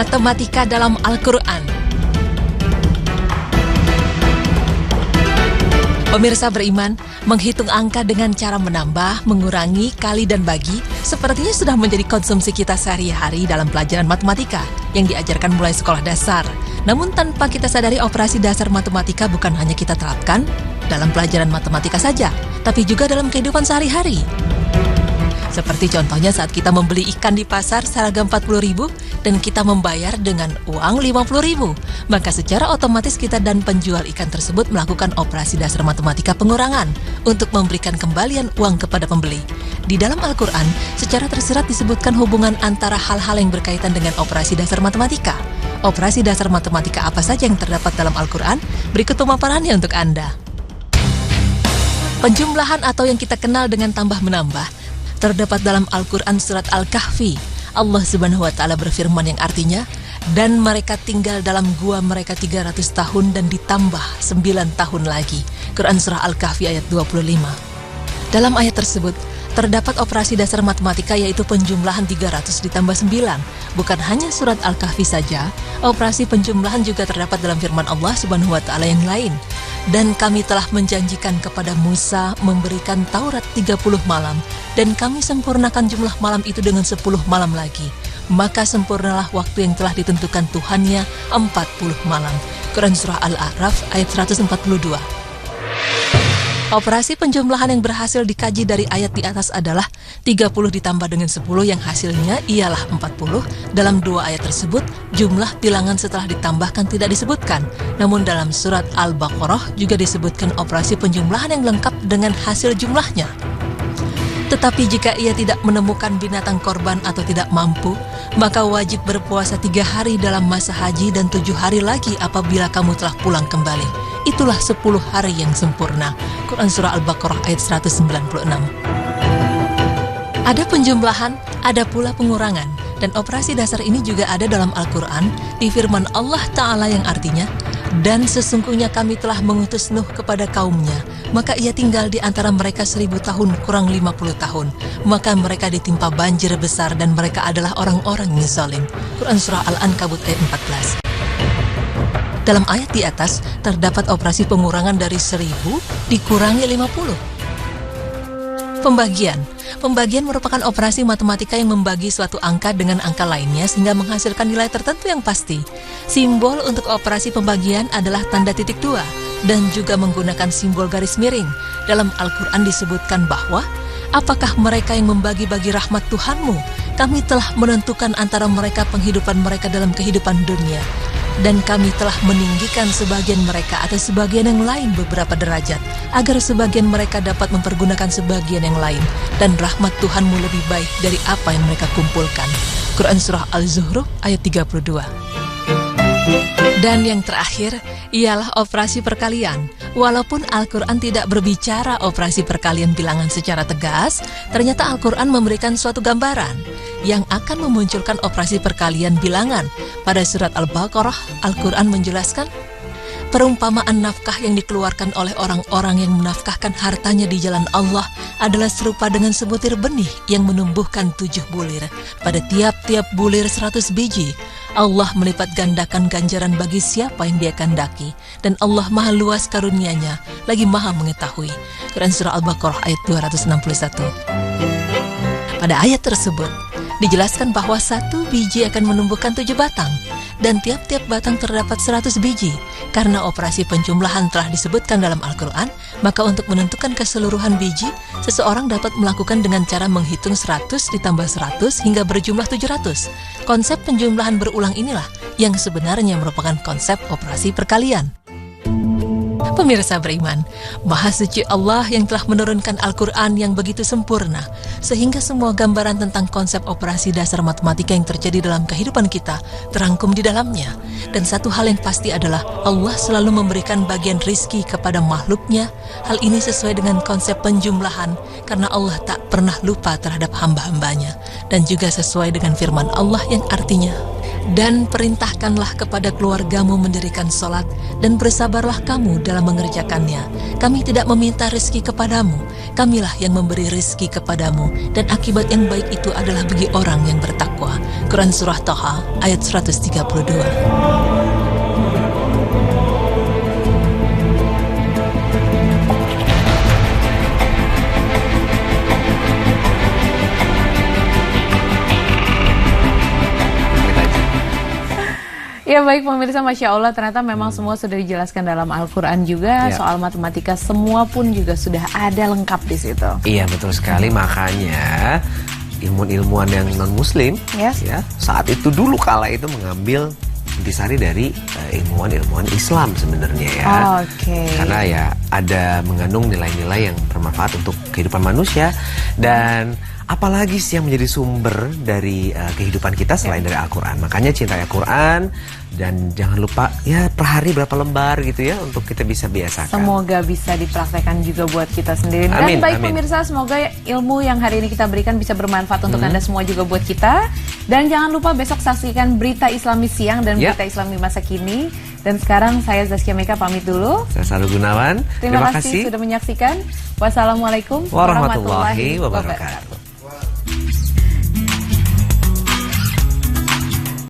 Matematika dalam Al-Quran. Pemirsa beriman, menghitung angka dengan cara menambah, mengurangi, kali, dan bagi sepertinya sudah menjadi konsumsi kita sehari-hari dalam pelajaran matematika yang diajarkan mulai sekolah dasar. Namun tanpa kita sadari, operasi dasar matematika bukan hanya kita terapkan dalam pelajaran matematika saja, tapi juga dalam kehidupan sehari-hari. Seperti contohnya saat kita membeli ikan di pasar seharga 40.000 dan kita membayar dengan uang 50.000, maka secara otomatis kita dan penjual ikan tersebut melakukan operasi dasar matematika pengurangan untuk memberikan kembalian uang kepada pembeli. Di dalam Al-Quran, secara tersirat disebutkan hubungan antara hal-hal yang berkaitan dengan operasi dasar matematika. Operasi dasar matematika apa saja yang terdapat dalam Al-Quran? Berikut pemaparannya untuk Anda. Penjumlahan atau yang kita kenal dengan tambah menambah terdapat dalam Al-Quran surat Al-Kahfi. Allah Subhanahu wa Ta'ala berfirman yang artinya, dan mereka tinggal dalam gua mereka 300 tahun dan ditambah 9 tahun lagi. Quran surah Al-Kahfi ayat 25. Dalam ayat tersebut terdapat operasi dasar matematika, yaitu penjumlahan 300 ditambah 9. Bukan hanya surat Al-Kahfi saja, operasi penjumlahan juga terdapat dalam firman Allah Subhanahu wa Ta'ala yang lain. Dan kami telah menjanjikan kepada Musa memberikan Taurat 30 malam, dan kami sempurnakan jumlah malam itu dengan 10 malam lagi. Maka sempurnalah waktu yang telah ditentukan Tuhannya 40 malam. Quran surah Al-A'raf ayat 142. Operasi penjumlahan yang berhasil dikaji dari ayat di atas adalah 30 ditambah dengan 10 yang hasilnya ialah 40. Dalam dua ayat tersebut, jumlah bilangan setelah ditambahkan tidak disebutkan. Namun dalam surat Al-Baqarah juga disebutkan operasi penjumlahan yang lengkap dengan hasil jumlahnya. Tetapi jika ia tidak menemukan binatang korban atau tidak mampu, maka wajib berpuasa 3 hari dalam masa haji dan 7 hari lagi apabila kamu telah pulang kembali. Itulah 10 hari yang sempurna. Quran surah Al-Baqarah ayat 196. Ada penjumlahan, ada pula pengurangan. Dan operasi dasar ini juga ada dalam Al-Quran di firman Allah Ta'ala yang artinya, dan sesungguhnya kami telah mengutus Nuh kepada kaumnya, maka ia tinggal di antara mereka 1000 tahun kurang 50 tahun. Maka mereka ditimpa banjir besar dan mereka adalah orang-orang yang zalim. Quran surah Al-Ankabut ayat 14. Dalam ayat di atas terdapat operasi pengurangan dari 1000 dikurangi 50. Pembagian merupakan operasi matematika yang membagi suatu angka dengan angka lainnya sehingga menghasilkan nilai tertentu yang pasti. Simbol untuk operasi pembagian adalah tanda titik 2 dan juga menggunakan simbol garis miring. Dalam Al-Quran disebutkan bahwa, apakah mereka yang membagi-bagi rahmat Tuhanmu? Kami telah menentukan antara mereka penghidupan mereka dalam kehidupan dunia, dan kami telah meninggikan sebagian mereka atas sebagian yang lain beberapa derajat, agar sebagian mereka dapat mempergunakan sebagian yang lain, dan rahmat Tuhanmu lebih baik dari apa yang mereka kumpulkan. Quran surah Al-Zuhruf ayat 32. Dan yang terakhir ialah operasi perkalian. Walaupun Al-Quran tidak berbicara operasi perkalian bilangan secara tegas, ternyata Al-Quran memberikan suatu gambaran yang akan memunculkan operasi perkalian bilangan. Pada surat Al-Baqarah, Al-Quran menjelaskan, perumpamaan nafkah yang dikeluarkan oleh orang-orang yang menafkahkan hartanya di jalan Allah adalah serupa dengan sebutir benih yang menumbuhkan 7 bulir. Pada tiap-tiap bulir 100 biji. Allah melipat gandakan ganjaran bagi siapa yang Dia kehendaki, dan Allah maha luas karunia-Nya, lagi maha mengetahui. Quran surah Al-Baqarah ayat 261. Pada ayat tersebut dijelaskan bahwa 1 biji akan menumbuhkan 7 batang, dan tiap-tiap batang terdapat 100 biji. Karena operasi penjumlahan telah disebutkan dalam Al-Quran, maka untuk menentukan keseluruhan biji, seseorang dapat melakukan dengan cara menghitung 100 ditambah 100 hingga berjumlah 700. Konsep penjumlahan berulang inilah yang sebenarnya merupakan konsep operasi perkalian. Pemirsa beriman, Maha Suci Allah yang telah menurunkan Al-Quran yang begitu sempurna, sehingga semua gambaran tentang konsep operasi dasar matematika yang terjadi dalam kehidupan kita terangkum di dalamnya. Dan satu hal yang pasti adalah Allah selalu memberikan bagian rizki kepada makhluknya. Hal ini sesuai dengan konsep penjumlahan, karena Allah tak pernah lupa terhadap hamba-hambanya. Dan juga sesuai dengan firman Allah yang artinya, dan perintahkanlah kepada keluargamu mendirikan sholat, dan bersabarlah kamu dalam mengerjakannya. Kami tidak meminta rezeki kepadamu, kamilah yang memberi rezeki kepadamu, dan akibat yang baik itu adalah bagi orang yang bertakwa. Quran Surah Thaha ayat 132. Ya baik pemirsa, Masya Allah ternyata memang semua sudah dijelaskan dalam Al-Quran juga. Soal matematika semua pun juga sudah ada lengkap di situ. Iya betul sekali, makanya ilmuwan-ilmuwan yang non-muslim ya saat itu dulu kala itu mengambil intisari dari ilmuwan-ilmuwan Islam sebenarnya ya. Karena ya ada mengandung nilai-nilai yang bermanfaat untuk kehidupan manusia. Dan apalagi sih yang menjadi sumber dari kehidupan kita selain dari Al-Quran. Makanya cintai Al-Quran. Dan jangan lupa ya per hari berapa lembar gitu ya untuk kita bisa biasakan. Semoga bisa dipraktekkan juga buat kita sendiri. Dan baik pemirsa, semoga ilmu yang hari ini kita berikan bisa bermanfaat untuk Anda semua juga buat kita. Dan jangan lupa besok saksikan Berita Islami Siang dan Berita Islami Masa Kini. Dan sekarang saya Zaskia Meka pamit dulu. Saya Salud Gunawan. Terima kasih sudah menyaksikan. Wassalamualaikum warahmatullahi wabarakatuh.